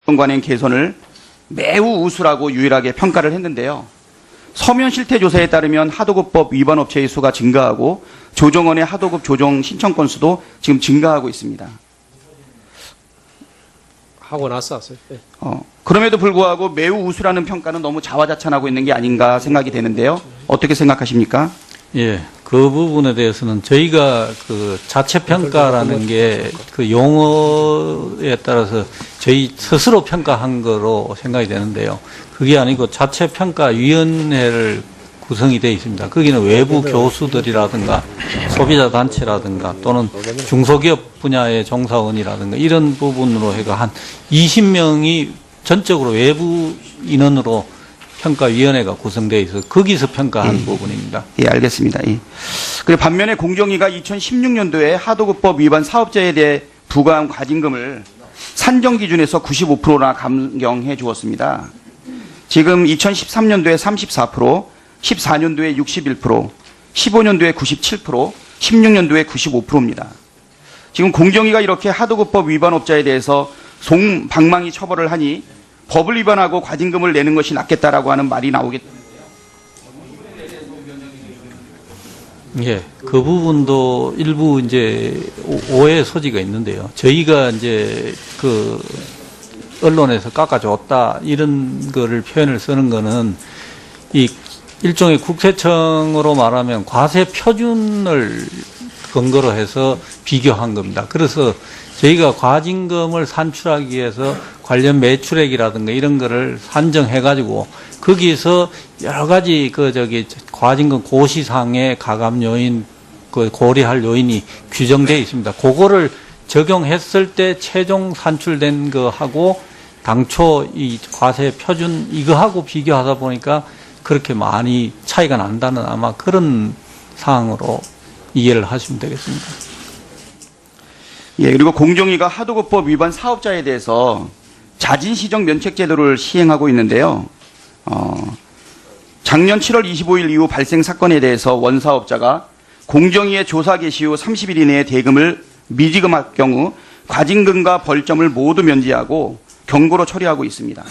관행 개선을 매우 우수라고 유일하게 평가를 했는데요. 서면 실태 조사에 따르면 하도급법 위반 업체의 수가 증가하고 조정원의 하도급 조정 신청 건수도 지금 증가하고 있습니다. 하고 나서 왔어요. 네. 그럼에도 불구하고 매우 우수라는 평가는 너무 자화자찬하고 있는 게 아닌가 생각이 되는데요. 어떻게 생각하십니까? 예, 그 부분에 대해서는 저희가 그 자체 평가라는 게 그 용어에 따라서 저희 스스로 평가한 거로 생각이 되는데요. 그게 아니고 자체 평가 위원회를 구성이 되어 있습니다. 거기는 외부 교수들이라든가 소비자 단체라든가 또는 중소기업 분야의 종사원이라든가 이런 부분으로 해가 한 20명이 전적으로 외부 인원으로 평가위원회가 구성되어 있어서 거기서 평가한 부분입니다. 예, 알겠습니다. 예. 그리고 반면에 공정위가 2016년도에 하도급법 위반 사업자에 대해 부과한 과징금을 산정 기준에서 95%나 감경해 주었습니다. 지금 2013년도에 34%, 14년도에 61%, 15년도에 97%, 16년도에 95%입니다. 지금 공정위가 이렇게 하도급법 위반업자에 대해서 송방망이 처벌을 하니 법을 위반하고 과징금을 내는 것이 낫겠다라고 하는 말이 나오겠는데요. 예, 그 부분도 일부 이제 오해 소지가 있는데요. 저희가 이제 그 언론에서 깎아줬다 이런 거를 표현을 쓰는 거는 이 일종의 국세청으로 말하면 과세 표준을 근거로 해서 비교한 겁니다. 그래서 저희가 과징금을 산출하기 위해서 관련 매출액이라든가 이런 거를 산정해가지고 거기서 여러 가지 과징금 고시상의 가감 요인, 고려할 요인이 규정되어 있습니다. 그거를 적용했을 때 최종 산출된 거하고 당초 이 과세 표준 이거하고 비교하다 보니까 그렇게 많이 차이가 난다는 아마 그런 상황으로 이해를 하시면 되겠습니다. 예, 그리고 공정위가 하도급법 위반 사업자에 대해서 자진시정 면책제도를 시행하고 있는데요. 작년 7월 25일 이후 발생 사건에 대해서 원사업자가 공정위의 조사 개시 후 30일 이내에 대금을 미지급할 경우 과징금과 벌점을 모두 면제하고 경고로 처리하고 있습니다.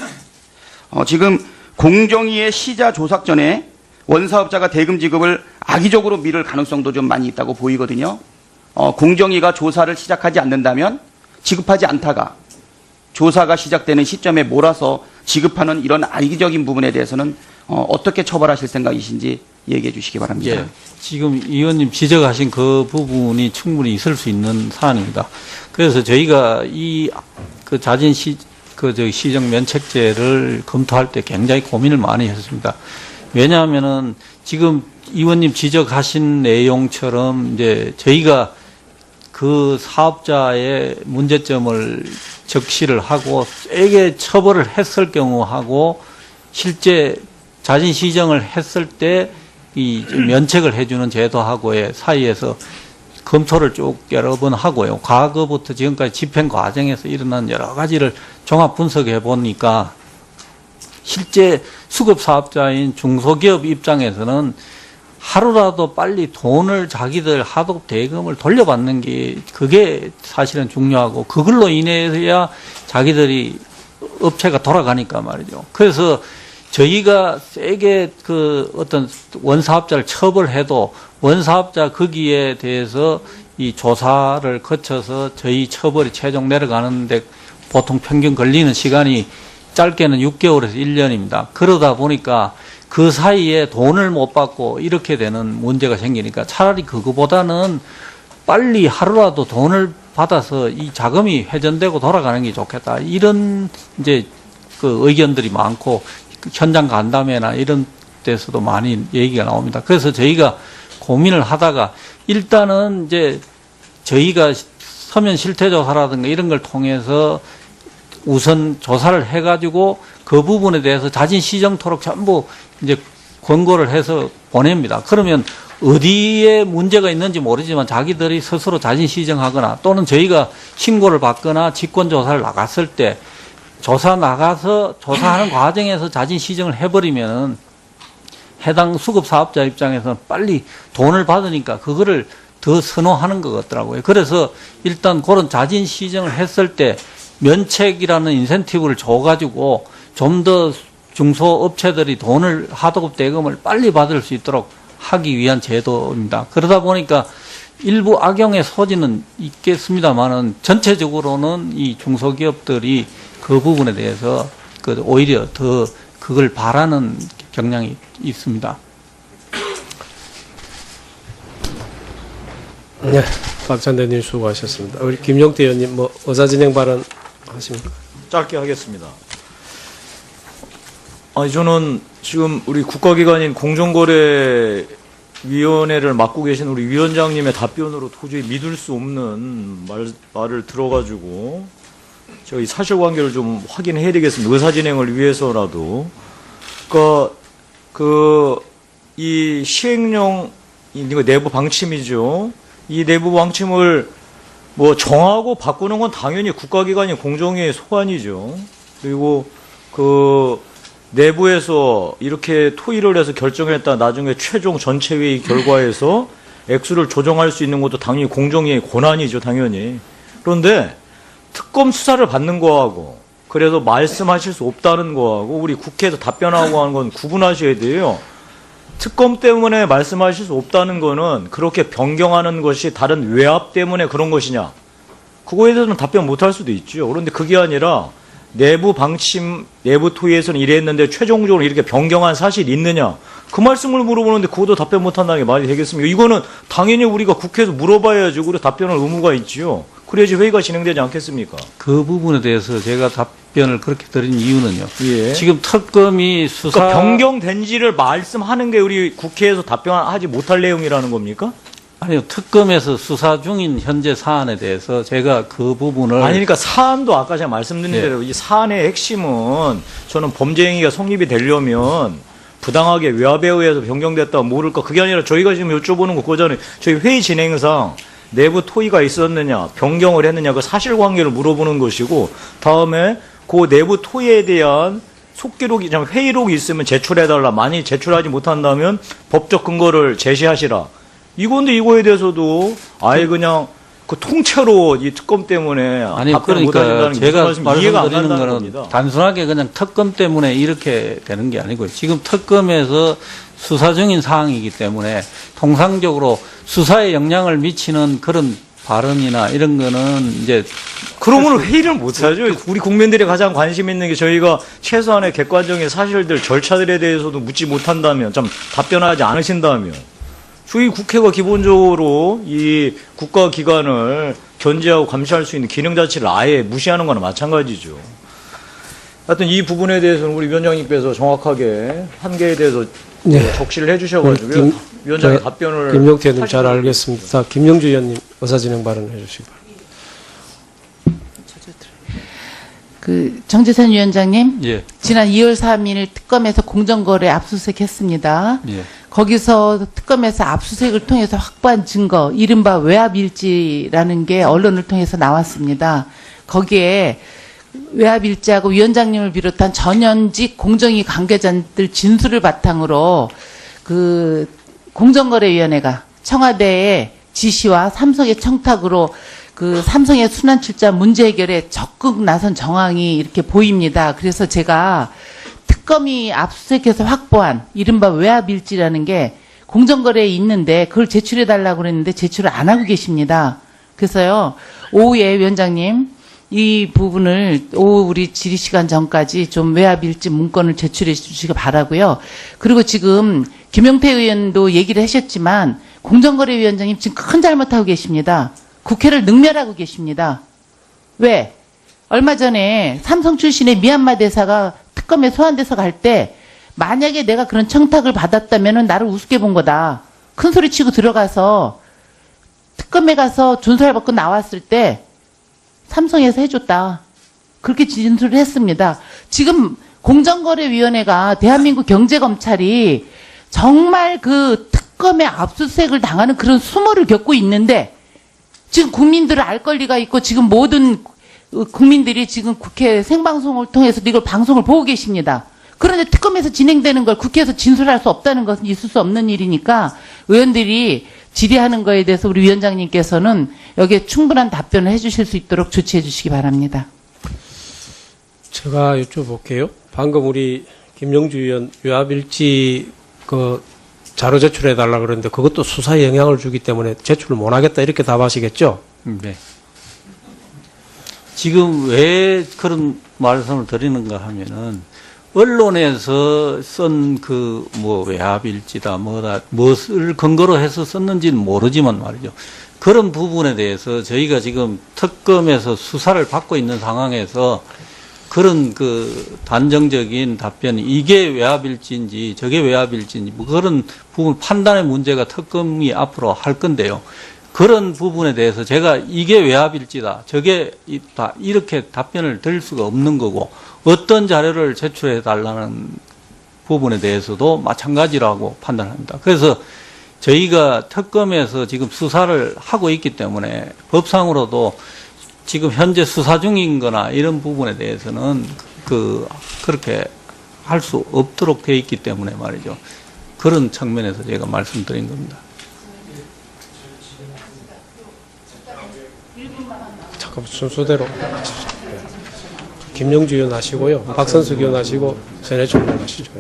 지금 공정위의 시자 조사 전에 원사업자가 대금 지급을 악의적으로 미룰 가능성도 좀 많이 있다고 보이거든요. 공정위가 조사를 시작하지 않는다면 지급하지 않다가 조사가 시작되는 시점에 몰아서 지급하는 이런 악의적인 부분에 대해서는 어떻게 처벌하실 생각이신지 얘기해 주시기 바랍니다. 예, 지금 의원님 지적하신 그 부분이 충분히 있을 수 있는 사안입니다. 그래서 저희가 시정 면책제를 검토할 때 굉장히 고민을 많이 했습니다. 왜냐하면은 지금 의원님 지적하신 내용처럼 이제 저희가 그 사업자의 문제점을 적시를 하고 세게 처벌을 했을 경우하고 실제 자진 시정을 했을 때 이 면책을 해주는 제도하고의 사이에서 검토를 쭉 여러 번 하고요. 과거부터 지금까지 집행 과정에서 일어난 여러 가지를 종합 분석해 보니까 실제 수급 사업자인 중소기업 입장에서는 하루라도 빨리 돈을 자기들 하도급 대금을 돌려받는 게 그게 사실은 중요하고 그걸로 인해야 자기들이 업체가 돌아가니까 말이죠. 그래서 저희가 세게 어떤 원사업자를 처벌해도 원사업자 거기에 대해서 이 조사를 거쳐서 저희 처벌이 최종 내려가는데 보통 평균 걸리는 시간이 짧게는 6개월에서 1년입니다. 그러다 보니까 그 사이에 돈을 못 받고 이렇게 되는 문제가 생기니까 차라리 그거보다는 빨리 하루라도 돈을 받아서 이 자금이 회전되고 돌아가는 게 좋겠다. 이런 이제 그 의견들이 많고 현장 간담회나 이런 데서도 많이 얘기가 나옵니다. 그래서 저희가 고민을 하다가 일단은 이제 저희가 서면 실태조사라든가 이런 걸 통해서 우선 조사를 해가지고 그 부분에 대해서 자진 시정토록 전부 이제 권고를 해서 보냅니다. 그러면 어디에 문제가 있는지 모르지만 자기들이 스스로 자진 시정하거나 또는 저희가 신고를 받거나 직권조사를 나갔을 때 조사하는 과정에서 자진 시정을 해버리면은 해당 수급 사업자 입장에서는 빨리 돈을 받으니까 그거를 더 선호하는 것 같더라고요. 그래서 일단 그런 자진 시정을 했을 때 면책이라는 인센티브를 줘가지고 좀 더 중소업체들이 돈을 하도급 대금을 빨리 받을 수 있도록 하기 위한 제도입니다. 그러다 보니까 일부 악용의 소지는 있겠습니다만은 전체적으로는 이 중소기업들이 그 부분에 대해서 오히려 더 그걸 바라는 경향이 있습니다. 네, 박찬대 의원님 수고하셨습니다. 우리 김용태 의원님 뭐 의사진행 발언 하십니까? 짧게 하겠습니다. 저는 지금 우리 국가기관인 공정거래위원회를 맡고 계신 우리 위원장님의 답변으로 도저히 믿을 수 없는 말을 들어가지고 저희 사실관계를 좀 확인해야 되겠습니다. 의사진행을 위해서라도. 그러니까 이 시행령 이거 내부 방침이죠. 이 내부 방침을 뭐 정하고 바꾸는 건 당연히 국가기관이 공정위의 소관이죠. 그리고 내부에서 이렇게 토의를 해서 결정했다 나중에 최종 전체회의 결과에서 액수를 조정할 수 있는 것도 당연히 공정위의 권한이죠, 당연히. 그런데 특검 수사를 받는 거하고 그래서 말씀하실 수 없다는 거하고 우리 국회에서 답변하고 하는 건 구분하셔야 돼요. 특검 때문에 말씀하실 수 없다는 거는 그렇게 변경하는 것이 다른 외압 때문에 그런 것이냐. 그거에 대해서는 답변 못할 수도 있죠. 그런데 그게 아니라 내부 방침, 내부 토의에서는 이랬는데 최종적으로 이렇게 변경한 사실이 있느냐. 그 말씀을 물어보는데 그것도 답변 못한다는 게 말이 되겠습니까? 이거는 당연히 우리가 국회에서 물어봐야죠. 그래 답변할 의무가 있지요. 그래야지 회의가 진행되지 않겠습니까? 그 부분에 대해서 제가 답변을 그렇게 드린 이유는요. 예. 지금 특검이 수사 그러니까 변경된지를 말씀하는 게 우리 국회에서 답변하지 못할 내용이라는 겁니까? 아니요, 특검에서 수사 중인 현재 사안에 대해서 제가 그 부분을 아니, 그러니까 사안도 아까 제가 말씀드린 대로 이 사안의 핵심은 저는 범죄 행위가 성립이 되려면 부당하게 외압에 의해서 변경됐다 모를까 그게 아니라 저희가 지금 여쭤보는 거 그거잖아요. 저희 회의 진행상 내부 토의가 있었느냐, 변경을 했느냐 그 사실관계를 물어보는 것이고 다음에 그 내부 토의에 대한 속기록이, 회의록이 있으면 제출해달라. 만약 제출하지 못한다면 법적 근거를 제시하시라. 이건데 이거에 대해서도 아예 그냥 그 통째로 이 특검 때문에 아니 답변을 못 그러니까 하신다는 게 제가 무슨 말씀 이해가 안 말씀드리는 간다는 거는 겁니다. 단순하게 그냥 특검 때문에 이렇게 되는 게 아니고요. 지금 특검에서 수사 중인 사항이기 때문에 통상적으로 수사에 영향을 미치는 그런 발언이나 이런 거는 이제 그러면 회의를 못 하죠. 우리 국민들이 가장 관심 있는 게 저희가 최소한의 객관적인 사실들, 절차들에 대해서도 묻지 못한다면, 좀 답변하지 않으신다면, 저희 국회가 기본적으로 이 국가기관을 견제하고 감시할 수 있는 기능 자체를 아예 무시하는 거나 마찬가지죠. 하여튼 이 부분에 대해서는 우리 위원장님께서 정확하게 한계에 대해서 네. 적시를 해주셔가지고 위원장의 답변을 김용태 의원님 잘 알겠습니다. 김영주 의원님 의사진행 발언해 주시기 바랍니다. 정재선 위원장님, 예. 지난 2월 3일 특검에서 공정거래 압수수색했습니다. 예. 거기서 특검에서 압수수색을 통해서 확보한 증거, 이른바 외압일지라는 게 언론을 통해서 나왔습니다. 거기에 외압일지하고 위원장님을 비롯한 전현직 공정위 관계자들 진술을 바탕으로 공정거래위원회가 청와대의 지시와 삼성의 청탁으로 삼성의 순환출자 문제 해결에 적극 나선 정황이 이렇게 보입니다. 그래서 제가 특검이 압수수색해서 확보한 이른바 외압일지라는 게 공정거래에 있는데 그걸 제출해달라고 그랬는데 제출을 안 하고 계십니다. 그래서요, 오후에 위원장님, 이 부분을 오후 우리 질의시간 전까지 좀 외압일지 문건을 제출해 주시기 바라고요. 그리고 지금 김용태 의원도 얘기를 하셨지만 공정거래위원장님 지금 큰 잘못하고 계십니다. 국회를 능멸하고 계십니다. 왜? 얼마 전에 삼성 출신의 미얀마 대사가 특검에 소환돼서 갈 때 만약에 내가 그런 청탁을 받았다면 나를 우습게 본 거다. 큰 소리 치고 들어가서 특검에 가서 존속을 받고 나왔을 때 삼성에서 해줬다. 그렇게 진술을 했습니다. 지금 공정거래위원회가 대한민국 경제검찰이 정말 특검의 압수수색을 당하는 그런 수모를 겪고 있는데 지금 국민들을 알 권리가 있고 지금 모든 국민들이 지금 국회 생방송을 통해서 이걸 방송을 보고 계십니다. 그런데 특검에서 진행되는 걸 국회에서 진술할 수 없다는 것은 있을 수 없는 일이니까 의원들이 질의하는 거에 대해서 우리 위원장님께서는 여기에 충분한 답변을 해주실 수 있도록 조치해 주시기 바랍니다. 제가 여쭤볼게요. 방금 우리 김영주 의원 외압일지 그 자료 제출해 달라 그러는데 그것도 수사에 영향을 주기 때문에 제출을 못 하겠다 이렇게 답하시겠죠? 네. 지금 왜 그런 말씀을 드리는가 하면은 언론에서 쓴 그 뭐 외압일지다 뭐다 무엇을 근거로 해서 썼는지는 모르지만 말이죠. 그런 부분에 대해서 저희가 지금 특검에서 수사를 받고 있는 상황에서 그런 그 단정적인 답변이 이게 외압일지인지 저게 외압일지인지 뭐 그런 부분 판단의 문제가 특검이 앞으로 할 건데요. 그런 부분에 대해서 제가 이게 외압일지다 저게 있다 이렇게 답변을 드릴 수가 없는 거고 어떤 자료를 제출해 달라는 부분에 대해서도 마찬가지라고 판단합니다. 그래서 저희가 특검에서 지금 수사를 하고 있기 때문에 법상으로도 지금 현재 수사 중인 거나 이런 부분에 대해서는 그렇게 할 수 없도록 되어 있기 때문에 말이죠. 그런 측면에서 제가 말씀드린 겁니다. 잠깐 순서대로. 김영주 의원 하시고요. 박선숙 의원 하시고 전해철 의원 하시죠.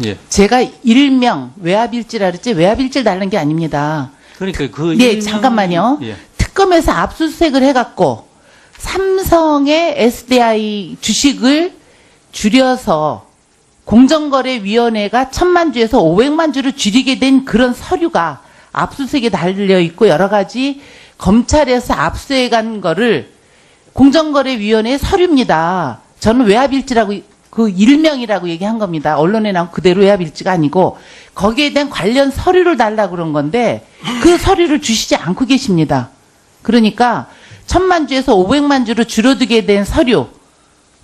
예. 제가 일명 외압일지라 그랬지 외압일지를 달는 게 아닙니다. 그러니까 그 네, 일명- 잠깐만요. 예. 특검에서 압수수색을 해갖고 삼성의 SDI 주식을 줄여서 공정거래위원회가 1,000만 주에서 500만 주를 줄이게 된 그런 서류가 압수수색에 달려 있고 여러 가지 검찰에서 압수해간 거를 공정거래위원회의 서류입니다. 저는 외압일지라고 그 일명이라고 얘기한 겁니다. 언론에 나온 그대로 외압일지가 아니고 거기에 대한 관련 서류를 달라고 그런 건데 그 서류를 주시지 않고 계십니다. 그러니까 1,000만 주에서 500만 주로 줄어들게 된 서류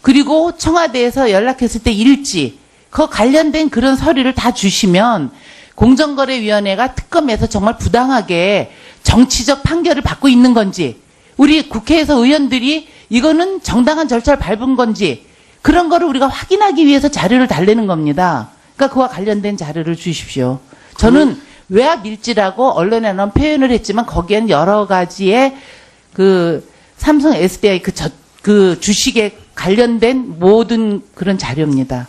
그리고 청와대에서 연락했을 때 일지 그 관련된 그런 서류를 다 주시면 공정거래위원회가 특검에서 정말 부당하게 정치적 판결을 받고 있는 건지 우리 국회에서 의원들이 이거는 정당한 절차를 밟은 건지 그런 거를 우리가 확인하기 위해서 자료를 달래는 겁니다. 그러니까 그와 관련된 자료를 주십시오. 저는 외압일지라고 언론에 나온 표현을 했지만 거기에는 여러 가지의 그 삼성 SDI 그 주식에 관련된 모든 그런 자료입니다.